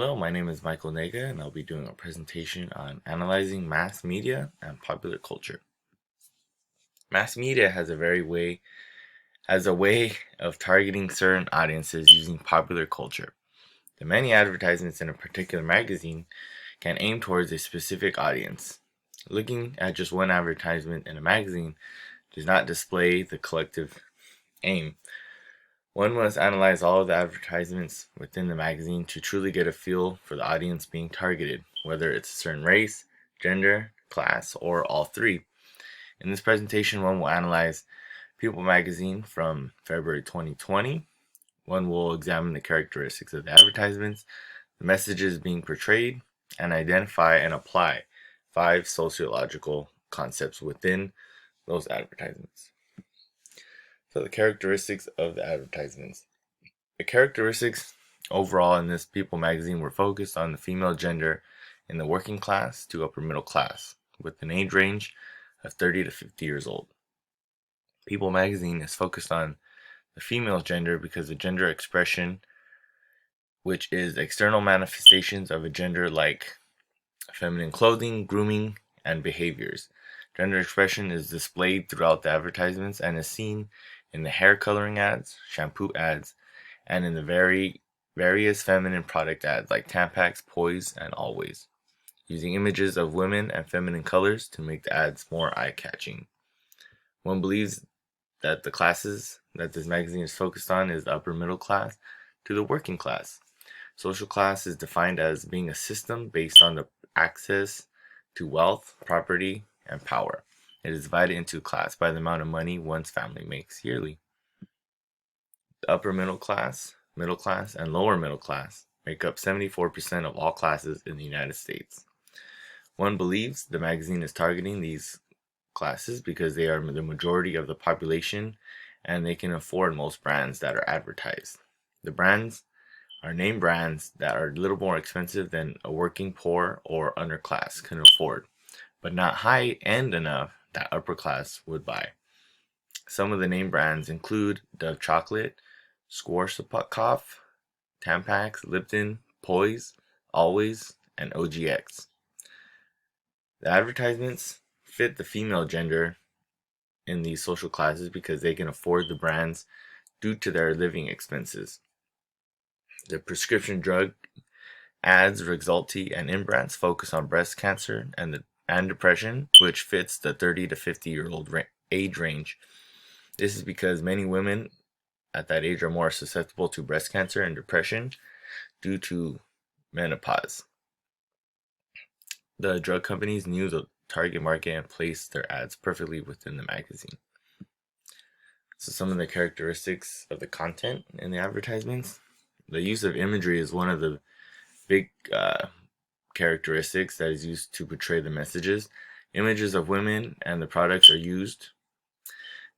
Hello, my name is Michael Nega, and I'll be doing a presentation on analyzing mass media and popular culture. Mass media has a way of targeting certain audiences using popular culture. The many advertisements in a particular magazine can aim towards a specific audience. Looking at just one advertisement in a magazine does not display the collective aim. One must analyze all of the advertisements within the magazine to truly get a feel for the audience being targeted, whether it's a certain race, gender, class, or all three. In this presentation, one will analyze People magazine from February 2020. One will examine the characteristics of the advertisements, the messages being portrayed, and identify and apply 5 sociological concepts within those advertisements. So the characteristics of the advertisements. The characteristics overall in this People magazine were focused on the female gender in the working class to upper middle class, with an age range of 30 to 50 years old. People magazine is focused on the female gender because the gender expression, which is external manifestations of a gender like feminine clothing, grooming, and behaviors. Gender expression is displayed throughout the advertisements and is seen in the hair coloring ads, shampoo ads, and in the various feminine product ads like Tampax, Poise, and Always, using images of women and feminine colors to make the ads more eye-catching. One believes that the classes that this magazine is focused on is the upper middle class to the working class. Social class is defined as being a system based on the access to wealth, property, and power. It is divided into class by the amount of money one's family makes yearly. The upper middle class, and lower middle class make up 74% of all classes in the United States. One believes the magazine is targeting these classes because they are the majority of the population and they can afford most brands that are advertised. The brands are name brands that are a little more expensive than a working poor or underclass can afford, but not high-end enough that upper class would buy. Some of the name brands include Dove Chocolate, Schwarzkopf, Tampax, Lipton, Poise, Always, and OGX. The advertisements fit the female gender in these social classes because they can afford the brands due to their living expenses. The prescription drug ads, Rexulti, and Imbrands focus on breast cancer and depression, which fits the 30 to 50-year-old age range. This is because many women at that age are more susceptible to breast cancer and depression due to menopause. The drug companies knew the target market and placed their ads perfectly within the magazine. So some of the characteristics of the content in the advertisements. The use of imagery is one of the big characteristics that is used to portray the messages. Images of women and the products are used.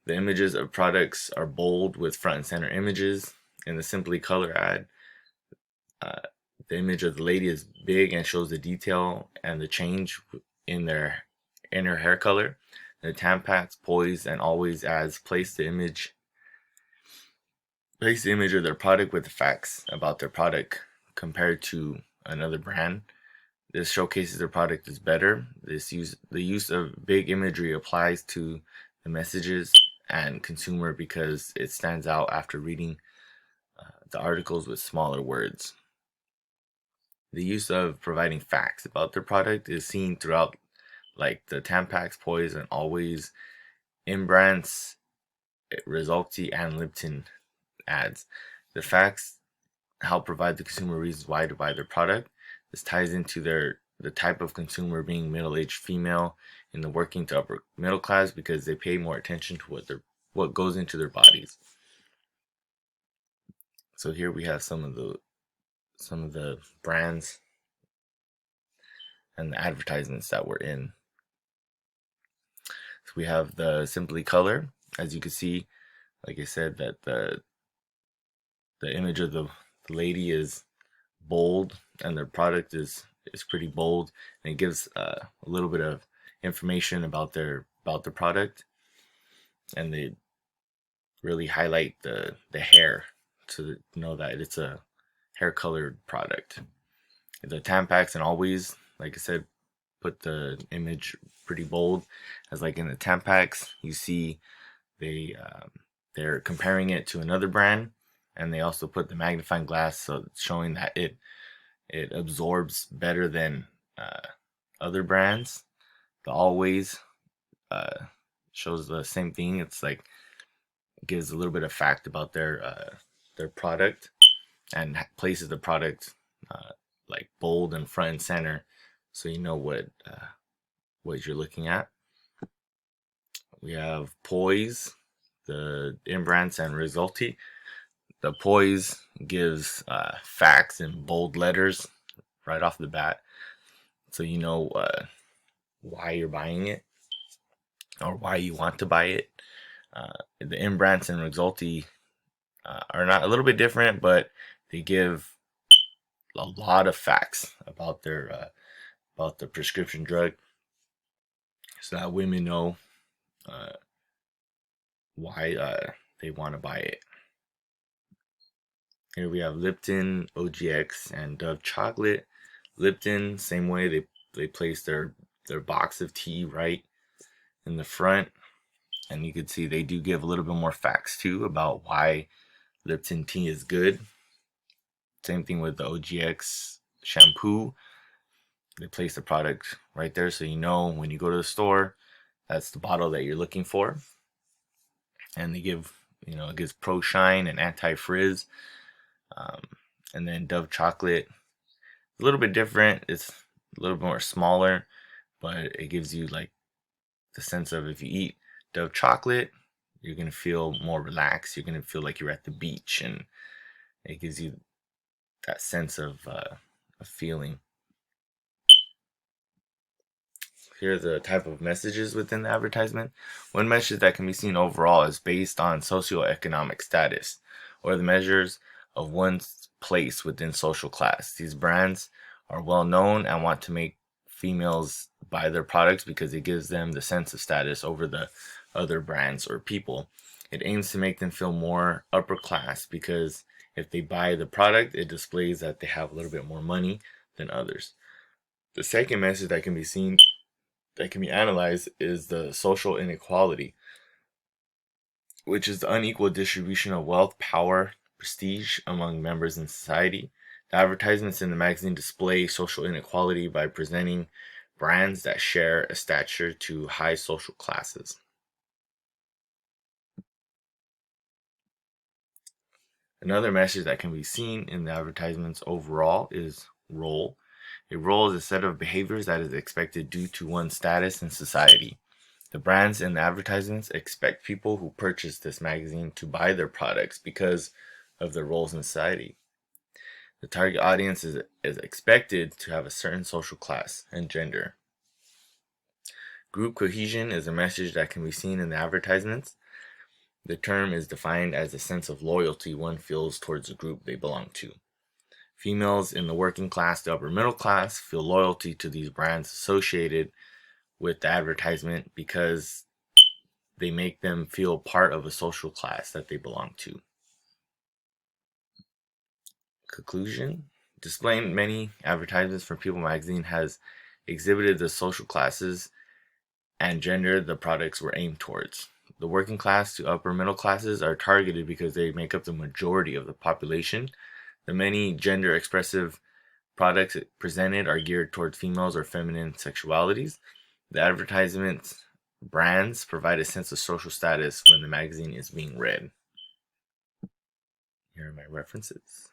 The images of products are bold with front and center images. In the Simply Color ad, the image of the lady is big and shows the detail and the change in her hair color. The Tampax, Poise, and Always ads place the image of their product with the facts about their product compared to another brand. This showcases their product is better. The use of big imagery applies to the messages and consumer because it stands out after reading the articles with smaller words. The use of providing facts about their product is seen throughout, like the Tampax, Poise, and Always, Imbrands, Rexulti, and Lipton ads. The facts help provide the consumer reasons why to buy their product. This ties into the type of consumer being middle-aged female in the working to upper middle class because they pay more attention to what goes into their bodies. So here we have some of the brands and the advertisements that were in. So we have the Simply Color. As you can see, like I said, that the image of the lady is bold and their product is pretty bold, and it gives a little bit of information about their product, and they really highlight the hair to know that it's a hair colored product. The Tampax and Always, like I said, put the image pretty bold, as like in the Tampax, you see they're comparing it to another brand, and they also put the magnifying glass, so showing that it absorbs better than other brands. The Always shows the same thing. It's like gives a little bit of fact about their product, and places the product like bold and front and center, so you know what you're looking at. We have Poise, the Imbrands, and Resulti. The Poise gives facts in bold letters right off the bat, so you know why you're buying it or why you want to buy it. The Imbrands and Resulti are not a little bit different, but they give a lot of facts about about the prescription drug, so that women know why they want to buy it. Here we have Lipton, OGX, and Dove Chocolate. Lipton, same way, they place their box of tea right in the front, and you can see they do give a little bit more facts too about why Lipton tea is good. Same thing with the OGX shampoo. They place the product right there, so you know when you go to the store, that's the bottle that you're looking for. And they give, it gives pro shine and anti-frizz. And then Dove Chocolate, a little bit different. It's a little bit more smaller, but it gives you like the sense of, if you eat Dove Chocolate, you're gonna feel more relaxed. You're gonna feel like you're at the beach, and it gives you that sense of feeling. Here are the type of messages within the advertisement. One message that can be seen overall is based on socioeconomic status, or the measures of one's place within social class. These brands are well known and want to make females buy their products because it gives them the sense of status over the other brands or people. It aims to make them feel more upper class because if they buy the product, it displays that they have a little bit more money than others. The second message that can be seen, that can be analyzed, is the social inequality, which is the unequal distribution of wealth, power, prestige among members in society. The advertisements in the magazine display social inequality by presenting brands that share a stature to high social classes. Another message that can be seen in the advertisements overall is role. A role is a set of behaviors that is expected due to one's status in society. The brands in the advertisements expect people who purchase this magazine to buy their products because of their roles in society. The target audience is expected to have a certain social class and gender. Group cohesion is a message that can be seen in the advertisements. The term is defined as a sense of loyalty one feels towards the group they belong to. Females in the working class to upper middle class feel loyalty to these brands associated with the advertisement because they make them feel part of a social class that they belong to. Conclusion: displaying many advertisements from People magazine has exhibited the social classes and gender the products were aimed towards. The working class to upper middle classes are targeted because they make up the majority of the population. The many gender expressive products presented are geared towards females or feminine sexualities. The advertisements brands provide a sense of social status when the magazine is being read. Here are my references.